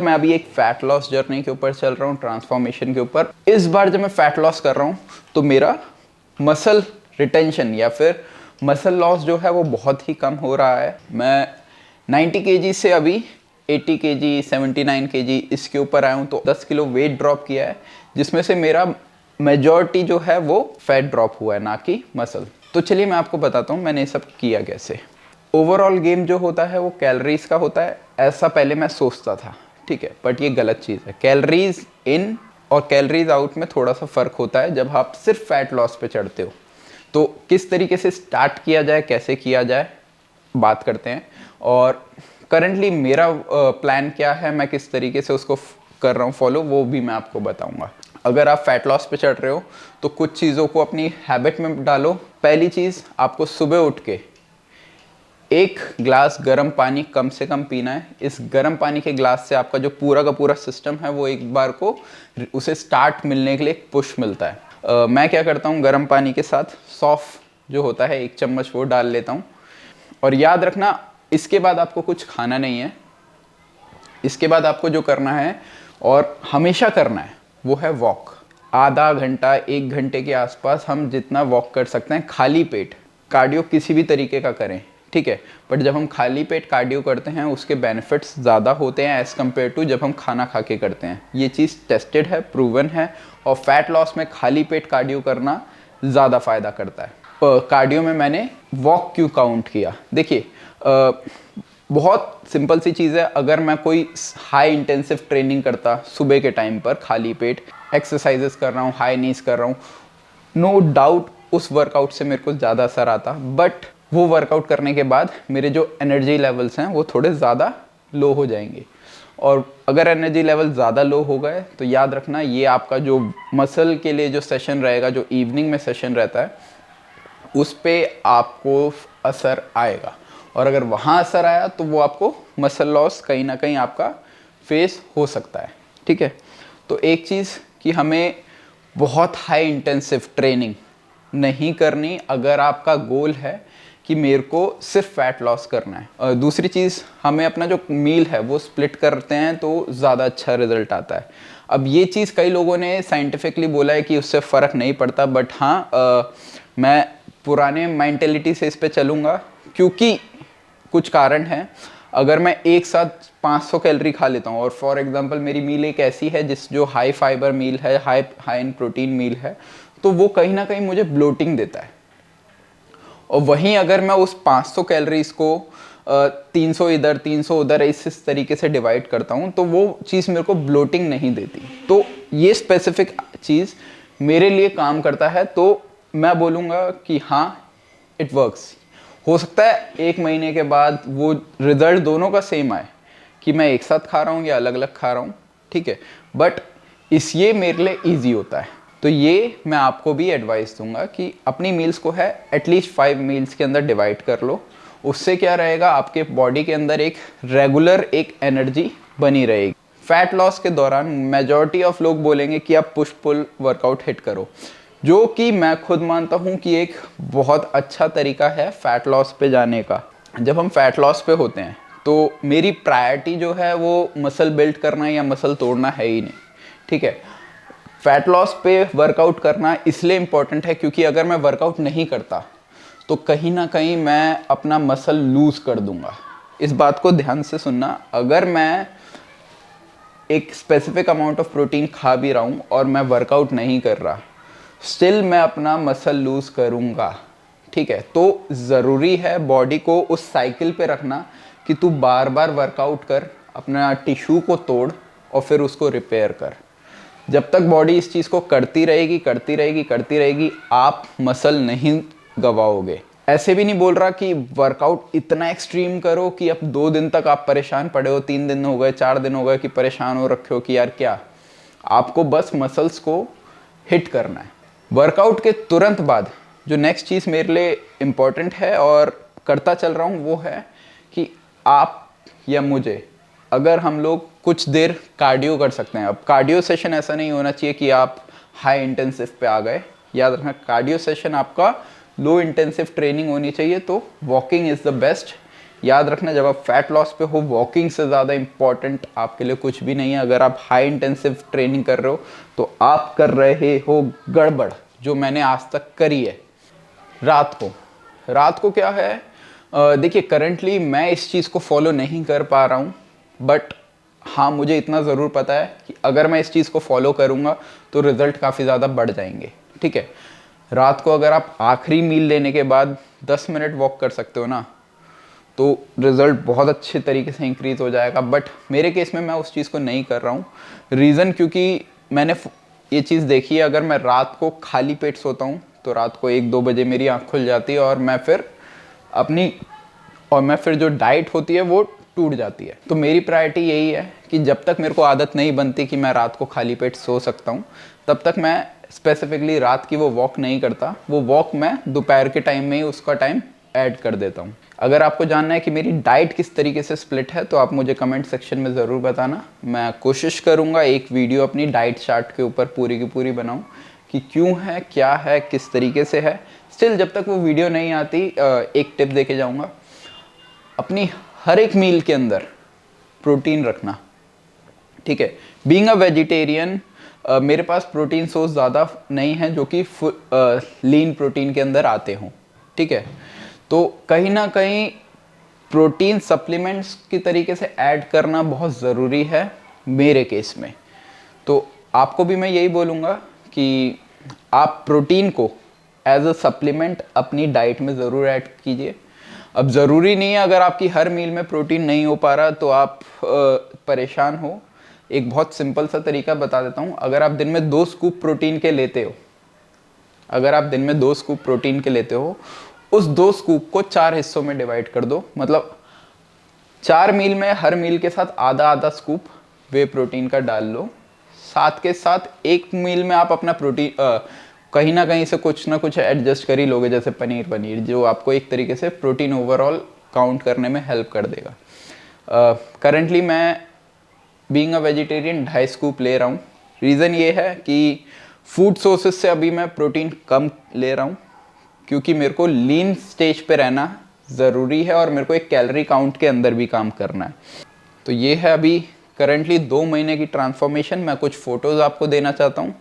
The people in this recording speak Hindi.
मैं अभी एक फैट लॉस जर्नी के ऊपर चल रहा हूँ, ट्रांसफॉर्मेशन के ऊपर। इस बार जब मैं फैट लॉस कर रहा हूँ तो मेरा मसल रिटेंशन या फिर मसल लॉस जो है वो बहुत ही कम हो रहा है। मैं 90 केजी से अभी 80 केजी 79 केजी इसके ऊपर आया हूँ, तो 10 किलो वेट ड्रॉप किया है, जिसमें से मेरा मेजॉरिटी जो है वो फैट ड्रॉप हुआ है, ना कि मसल। तो चलिए मैं आपको बताता हूँ मैंने ये सब किया कैसे। ओवरऑल गेम जो होता है वो कैलोरीज का होता है, ऐसा पहले मैं सोचता था, ठीक है, बट ये गलत चीज़ है। कैलोरीज इन और कैलोरीज आउट में थोड़ा सा फ़र्क होता है जब आप सिर्फ फैट लॉस पे चढ़ते हो। तो किस तरीके से स्टार्ट किया जाए, कैसे किया जाए, बात करते हैं। और करंटली मेरा प्लान क्या है, मैं किस तरीके से उसको कर रहा हूँ फॉलो, वो भी मैं आपको बताऊंगा। अगर आप फैट लॉस पे चढ़ रहे हो तो कुछ चीज़ों को अपनी हैबिट में डालो। पहली चीज़, आपको सुबह उठ के 1 ग्लास गर्म पानी कम से कम पीना है। इस गर्म पानी के ग्लास से आपका जो पूरा का पूरा सिस्टम है वो एक बार को उसे स्टार्ट मिलने के लिए एक पुश मिलता है। मैं क्या करता हूँ, गर्म पानी के साथ सौंफ जो होता है 1 चम्मच वो डाल लेता हूँ। और याद रखना, इसके बाद आपको कुछ खाना नहीं है। इसके बाद आपको जो करना है और हमेशा करना है वो है वॉक। आधा घंटा 1 घंटे के आसपास हम जितना वॉक कर सकते हैं खाली पेट, कार्डियो किसी भी तरीके का करें, ठीक है, बट जब हम खाली पेट कार्डियो करते हैं उसके बेनिफिट्स ज़्यादा होते हैं एज़ कम्पेयर टू जब हम खाना खा के करते हैं। ये चीज़ टेस्टेड है, प्रूवन है। और फैट लॉस में खाली पेट कार्डियो करना ज़्यादा फ़ायदा करता है। कार्डियो में मैंने वॉक क्यों काउंट किया, देखिए बहुत सिंपल सी चीज़ है। अगर मैं कोई हाई इंटेंसिव ट्रेनिंग करता सुबह के टाइम पर, खाली पेट एक्सरसाइजेस कर रहा हूँ, हाई नीज कर रहा हूँ, नो डाउट उस वर्कआउट से मेरे को ज़्यादा असर आता, बट वो वर्कआउट करने के बाद मेरे जो एनर्जी लेवल्स हैं वो थोड़े ज़्यादा लो हो जाएंगे। और अगर एनर्जी लेवल ज़्यादा लो हो गए तो याद रखना, ये आपका जो मसल के लिए जो सेशन रहेगा, जो इवनिंग में सेशन रहता है, उस पर आपको असर आएगा। और अगर वहाँ असर आया तो वो आपको मसल लॉस कहीं ना कहीं आपका फेस हो सकता है, ठीक है। तो एक चीज़ कि हमें बहुत हाई इंटेंसिव ट्रेनिंग नहीं करनी अगर आपका गोल है कि मेरे को सिर्फ फैट लॉस करना है। और दूसरी चीज़, हमें अपना जो मील है वो स्प्लिट करते हैं तो ज़्यादा अच्छा रिजल्ट आता है। अब ये चीज़ कई लोगों ने साइंटिफिकली बोला है कि उससे फ़र्क नहीं पड़ता, बट हाँ, मैं पुराने मेंटेलिटी से इस पे चलूँगा, क्योंकि कुछ कारण है। अगर मैं एक साथ 500 कैलोरी खा लेता हूँ और फॉर एग्जांपल मेरी मील एक ऐसी है जो हाई फाइबर मील है, हाई इन प्रोटीन मील है, तो वो कहीं ना कहीं मुझे ब्लोटिंग देता है। और वहीं अगर मैं उस 500 कैलोरीज को 300 इधर 300 उधर इस तरीके से डिवाइड करता हूँ तो वो चीज़ मेरे को ब्लोटिंग नहीं देती। तो ये स्पेसिफिक चीज़ मेरे लिए काम करता है, तो मैं बोलूँगा कि हाँ, इट वर्क्स। हो सकता है 1 महीने के बाद वो रिजल्ट दोनों का सेम आए कि मैं एक साथ खा रहा हूँ या अलग अलग खा रहा हूँ, ठीक है, बट ये मेरे लिए ईजी होता है। तो ये मैं आपको भी एडवाइस दूंगा कि अपनी मील्स को है एटलीस्ट 5 मील्स के अंदर डिवाइड कर लो। उससे क्या रहेगा, आपके बॉडी के अंदर एक रेगुलर एक एनर्जी बनी रहेगी। फैट लॉस के दौरान मेजॉरिटी ऑफ लोग बोलेंगे कि आप पुश पुल वर्कआउट हिट करो, जो कि मैं खुद मानता हूँ कि एक बहुत अच्छा तरीका है फैट लॉस पे जाने का। जब हम फैट लॉस पे होते हैं तो मेरी प्रायोरिटी जो है वो मसल बिल्ड करना या मसल तोड़ना है ही नहीं, ठीक है। फैट लॉस पे वर्कआउट करना इसलिए इम्पॉर्टेंट है क्योंकि अगर मैं वर्कआउट नहीं करता तो कहीं ना कहीं मैं अपना मसल लूज कर दूंगा। इस बात को ध्यान से सुनना, अगर मैं एक स्पेसिफिक अमाउंट ऑफ प्रोटीन खा भी रहा हूँ और मैं वर्कआउट नहीं कर रहा, स्टिल मैं अपना मसल लूज करूँगा, ठीक है। तो ज़रूरी है बॉडी को उस साइकिल पे रखना कि तू बार बार वर्कआउट कर, अपना टिश्यू को तोड़ और फिर उसको रिपेयर कर। जब तक बॉडी इस चीज़ को करती रहेगी, आप मसल नहीं गवाओगे। ऐसे भी नहीं बोल रहा कि वर्कआउट इतना एक्सट्रीम करो कि अब 2 दिन तक आप परेशान पड़े हो, 3 दिन हो गए, 4 दिन हो गए कि परेशान हो रखे हो कि यार क्या। आपको बस मसल्स को हिट करना है। वर्कआउट के तुरंत बाद जो नेक्स्ट चीज़ मेरे लिए इम्पॉर्टेंट है और करता चल रहा हूँ वो है कि आप या मुझे, अगर हम लोग कुछ देर कार्डियो कर सकते हैं। अब कार्डियो सेशन ऐसा नहीं होना चाहिए कि आप हाई इंटेंसिव पे आ गए। याद रखना, कार्डियो सेशन आपका लो इंटेंसिव ट्रेनिंग होनी चाहिए। तो वॉकिंग इज़ द बेस्ट, याद रखना, जब आप फैट लॉस पे हो, वॉकिंग से ज़्यादा इम्पॉर्टेंट आपके लिए कुछ भी नहीं है। अगर आप हाई इंटेंसिव ट्रेनिंग कर रहे हो तो आप कर रहे हो गड़बड़, जो मैंने आज तक करी है। रात को क्या है, देखिए करंटली मैं इस चीज़ को फॉलो नहीं कर पा रहा हूँ, बट हाँ मुझे इतना ज़रूर पता है कि अगर मैं इस चीज़ को फॉलो करूँगा तो रिज़ल्ट काफ़ी ज़्यादा बढ़ जाएंगे। ठीक है, रात को अगर आप आखिरी मील लेने के बाद 10 मिनट वॉक कर सकते हो ना, तो रिज़ल्ट बहुत अच्छे तरीके से इंक्रीज़ हो जाएगा। बट मेरे केस में मैं उस चीज़ को नहीं कर रहा हूँ। रीज़न क्योंकि मैंने ये चीज़ देखी है, अगर मैं रात को खाली पेट सोता हूँ तो रात को 1-2 बजे मेरी आँख खुल जाती है और मैं फिर जो डाइट होती है वो टूट जाती है। तो मेरी प्रायोरिटी यही है कि जब तक मेरे को आदत नहीं बनती कि मैं रात को खाली पेट सो सकता हूँ, तब तक मैं स्पेसिफिकली रात की वो वॉक नहीं करता। वो वॉक मैं दोपहर के टाइम में ही उसका टाइम ऐड कर देता हूँ। अगर आपको जानना है कि मेरी डाइट किस तरीके से स्प्लिट है तो आप मुझे कमेंट सेक्शन में ज़रूर बताना। मैं कोशिश करूँगा एक वीडियो अपनी डाइट चार्ट के ऊपर पूरी की पूरी बनाऊँ कि क्यों है, क्या है, किस तरीके से है। स्टिल जब तक वो वीडियो नहीं आती, एक टिप देके जाऊँगा, अपनी हर एक मील के अंदर प्रोटीन रखना। ठीक है, बीइंग अ वेजिटेरियन मेरे पास प्रोटीन सोर्स ज़्यादा नहीं है जो कि लीन प्रोटीन के अंदर आते हों। ठीक है, तो कहीं ना कहीं प्रोटीन सप्लीमेंट्स की तरीके से ऐड करना बहुत ज़रूरी है मेरे केस में। तो आपको भी मैं यही बोलूँगा कि आप प्रोटीन को एज अ सप्लीमेंट अपनी डाइट में ज़रूर ऐड कीजिए। अब ज़रूरी नहीं है अगर आपकी हर मील में प्रोटीन नहीं हो पा रहा तो आप परेशान हो। एक बहुत सिंपल सा तरीका बता देता हूँ। अगर आप दिन में 2 स्कूप प्रोटीन के लेते हो, उस 2 स्कूप को 4 हिस्सों में डिवाइड कर दो। मतलब 4 मील में हर मील के साथ आधा आधा स्कूप वे प्रोटीन का डाल लो। साथ के साथ एक मील में आप अपना प्रोटीन कहीं ना कहीं से कुछ ना कुछ एडजस्ट कर ही लोगे, जैसे पनीर, जो आपको एक तरीके से प्रोटीन ओवरऑल काउंट करने में हेल्प कर देगा। करंटली मैं बीइंग अ वेजिटेरियन 2.5 स्कूप ले रहा हूँ। रीज़न ये है कि फूड सोर्सेज से अभी मैं प्रोटीन कम ले रहा हूँ क्योंकि मेरे को लीन स्टेज पे रहना ज़रूरी है और मेरे को एक कैलोरी काउंट के अंदर भी काम करना है। तो ये है अभी करंटली 2 महीने की ट्रांसफॉर्मेशन। मैं कुछ फ़ोटोज़ आपको देना चाहता हूँ।